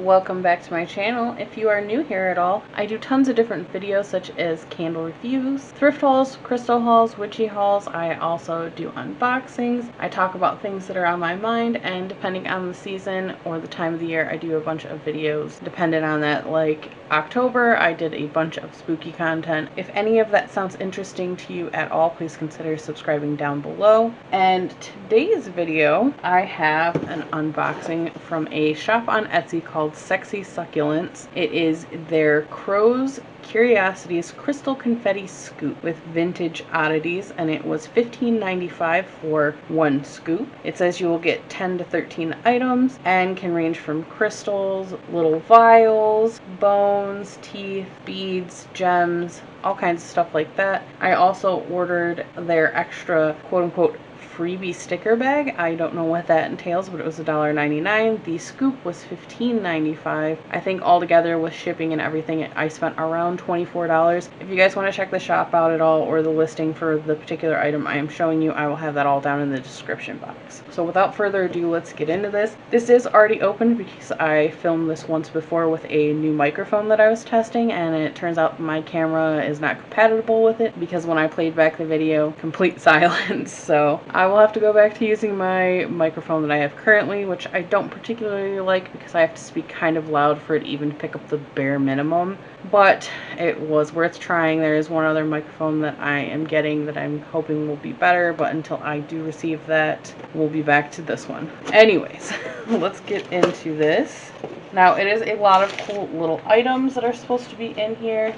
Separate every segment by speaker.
Speaker 1: Welcome back to my channel. If you are new here at all, I do tons of different videos such as candle reviews, thrift hauls, crystal hauls, witchy hauls. I also do unboxings. I talk about things that are on my mind, and depending on the season or the time of the year, I do a bunch of videos dependent on that. Like October, I did a bunch of spooky content. If any of that sounds interesting to you at all, please consider subscribing down below. And today's video, I have an unboxing from a shop on Etsy called Sexy Succulents. It is their Crow's Curiosities Crystal Confetti Scoop with vintage oddities, and it was $15.95 for one scoop. It says you will get 10 to 13 items and can range from crystals, little vials, bones, teeth, beads, gems, all kinds of stuff like that. I also ordered their extra quote-unquote freebie sticker bag. I don't know what that entails, but it was $1.99. The scoop was $15.95. I think altogether with shipping and everything, I spent around $24. If you guys want to check the shop out at all or the listing for the particular item I am showing you, I will have that all down in the description box. So without further ado, let's get into this. This is already opened because I filmed this once before with a new microphone that I was testing, and it turns out my camera is not compatible with it because when I played back the video, complete silence. So I will have to go back to using my microphone that I have currently, which I don't particularly like because I have to speak kind of loud for it to even pick up the bare minimum, but it was worth trying. There is one other microphone that I am getting that I'm hoping will be better, but until I do receive that, we'll be back to this one. Anyways, let's get into this. Now, it is a lot of cool little items that are supposed to be in here.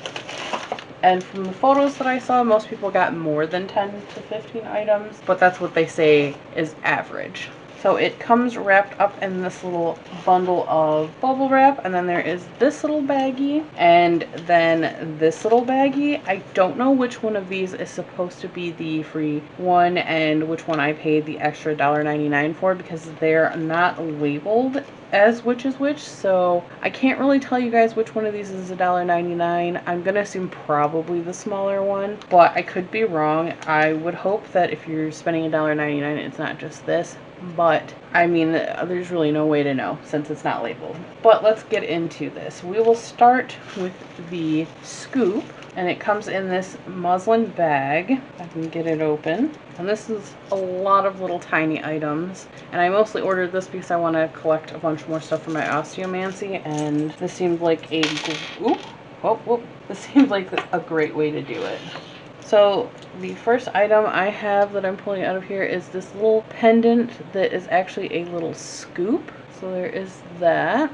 Speaker 1: And from the photos that I saw, most people got more than 10 to 15 items, but that's what they say is average. So it comes wrapped up in this little bundle of bubble wrap, and then there is this little baggie, and then this little baggie. I don't know which one of these is supposed to be the free one and which one I paid the extra $1.99 for, because they're not labeled as which is which, so I can't really tell you guys which one of these is $1.99. I'm gonna assume probably the smaller one, but I could be wrong. I would hope that if you're spending $1.99, it's not just this, but I mean, there's really no way to know since it's not labeled. But let's get into this. We will start with the scoop, and it comes in this muslin bag. I can get it open. And this is a lot of little tiny items. And I mostly ordered this because I want to collect a bunch more stuff for my osteomancy, and this seemed like a this seemed like a great way to do it. So the first item I have that I'm pulling out of here is this little pendant that is actually a little scoop. So there is that.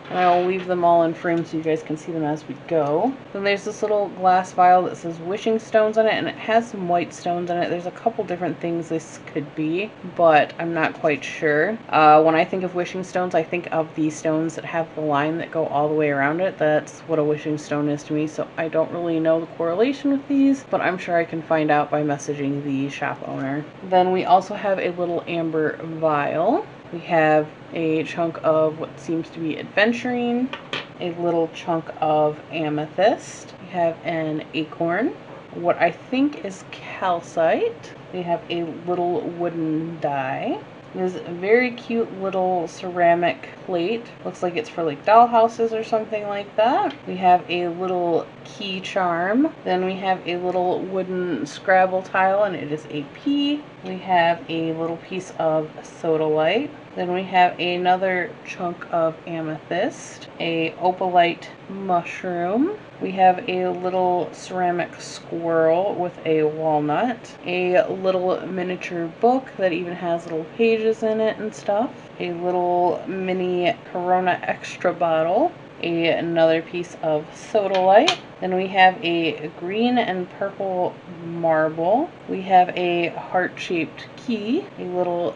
Speaker 1: And I will leave them all in frame so you guys can see them as we go. Then there's this little glass vial that says wishing stones on it, and it has some white stones on it. There's a couple different things this could be, but I'm not quite sure. When I think of wishing stones, I think of the stones that have the line that go all the way around it. That's what a wishing stone is to me, so I don't really know the correlation with these, but I'm sure I can find out by messaging the shop owner. Then we also have a little amber vial. We have a chunk of what seems to be adventurine, a little chunk of amethyst. We have an acorn, what I think is calcite. We have a little wooden die. This very cute little ceramic plate. Looks like it's for like dollhouses or something like that. We have a little key charm. Then we have a little wooden Scrabble tile, and it is a P. We have a little piece of sodalite. Then we have another chunk of amethyst, a opalite mushroom. We have a little ceramic squirrel with a walnut, a little miniature book that even has little pages in it and stuff, a little mini Corona Extra bottle, another piece of sodalite. Then we have a green and purple marble. We have a heart-shaped key, a little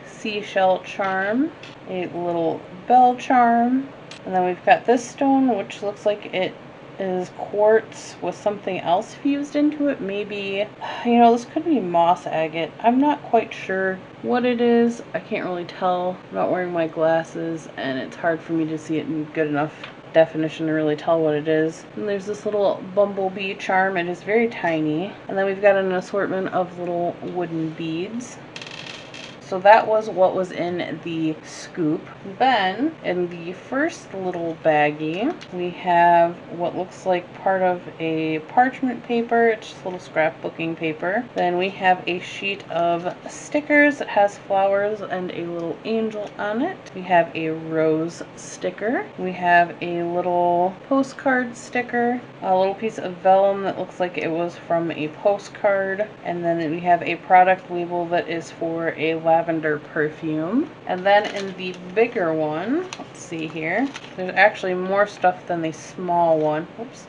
Speaker 1: seashell charm, a little bell charm, and then we've got this stone, which looks like it is quartz with something else fused into it. Maybe, you know, this could be moss agate. I'm not quite sure what it is. I can't really tell. I'm not wearing my glasses, and it's hard for me to see it in good enough definition to really tell what it is. And there's this little bumblebee charm. It is very tiny. And then we've got an assortment of little wooden beads. So that was what was in the scoop. Then in the first little baggie, we have what looks like part of a parchment paper. It's just a little scrapbooking paper. Then we have a sheet of stickers that has flowers and a little angel on it. We have a rose sticker. We have a little postcard sticker, a little piece of vellum that looks like it was from a postcard, and then we have a product label that is for a lavender perfume. And then in the bigger one, let's see here, there's actually more stuff than the small one. Oops,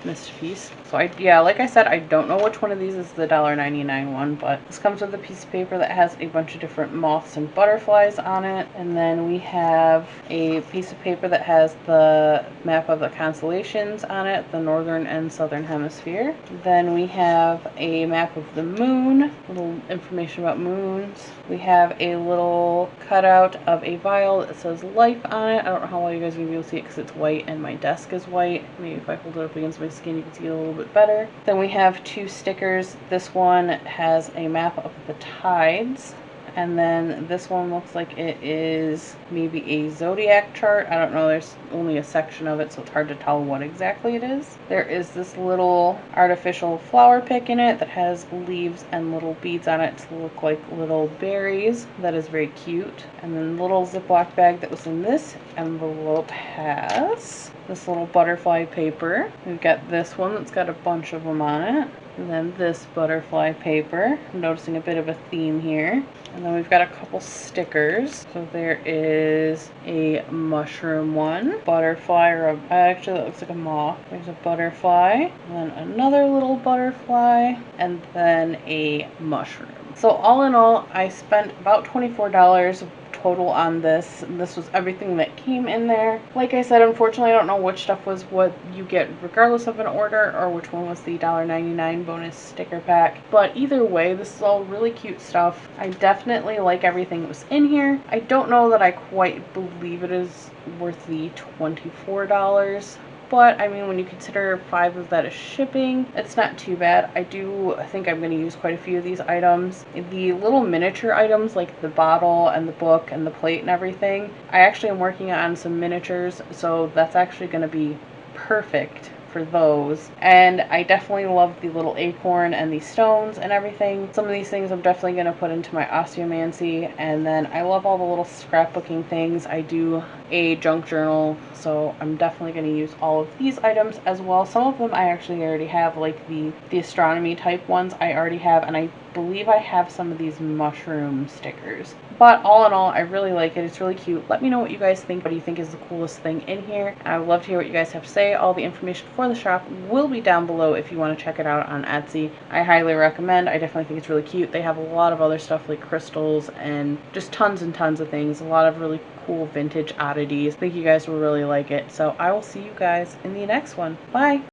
Speaker 1: missed a piece. So yeah, like I said, I don't know which one of these is the $1.99 one, but this comes with a piece of paper that has a bunch of different moths and butterflies on it. And then we have a piece of paper that has the map of the constellations on it, the northern and southern hemisphere. Then we have a map of the moon, little information about moons. We have a little cutout of a vial that says life on it. I don't know how well you guys are going to be able to see it because it's white and my desk is white. Maybe if I hold it up against my skin you can see it a little bit better. Then we have two stickers. This one has a map of the tides, and then this one looks like it is maybe a zodiac chart. I don't know, there's only a section of it, so it's hard to tell what exactly it is. There is this little artificial flower pick in it that has leaves and little beads on it to look like little berries. That is very cute. And then the little Ziploc bag that was in this envelope has this little butterfly paper. We've got this one that's got a bunch of them on it. And then this butterfly paper. I'm noticing a bit of a theme here. And then we've got a couple stickers. So there is a mushroom one, butterfly, or actually that looks like a moth. There's a butterfly, and then another little butterfly, and then a mushroom. So all in all, I spent about $24 total on this. This was everything that came in there. Like I said, unfortunately, I don't know which stuff was what you get regardless of an order or which one was the $1.99 bonus sticker pack. But either way, this is all really cute stuff. I definitely like everything that was in here. I don't know that I quite believe it is worth the $24. But I mean, when you consider 5 of that is shipping, it's not too bad. I think I'm going to use quite a few of these items. The little miniature items like the bottle and the book and the plate and everything, I actually am working on some miniatures, so that's actually going to be perfect for those. And I definitely love the little acorn and the stones and everything. Some of these things I'm definitely going to put into my osteomancy. And then I love all the little scrapbooking things. I do a junk journal, so I'm definitely going to use all of these items as well. Some of them I actually already have, like the astronomy type ones I already have, and I believe I have some of these mushroom stickers. But all in all, I really like it. It's really cute. Let me know what you guys think. What do you think is the coolest thing in here? I would love to hear what you guys have to say. All the information for the shop will be down below if you want to check it out on Etsy. I highly recommend. I definitely think it's really cute. They have a lot of other stuff like crystals and just tons and tons of things. A lot of really cool vintage oddities. I think you guys will really like it. So I will see you guys in the next one. Bye!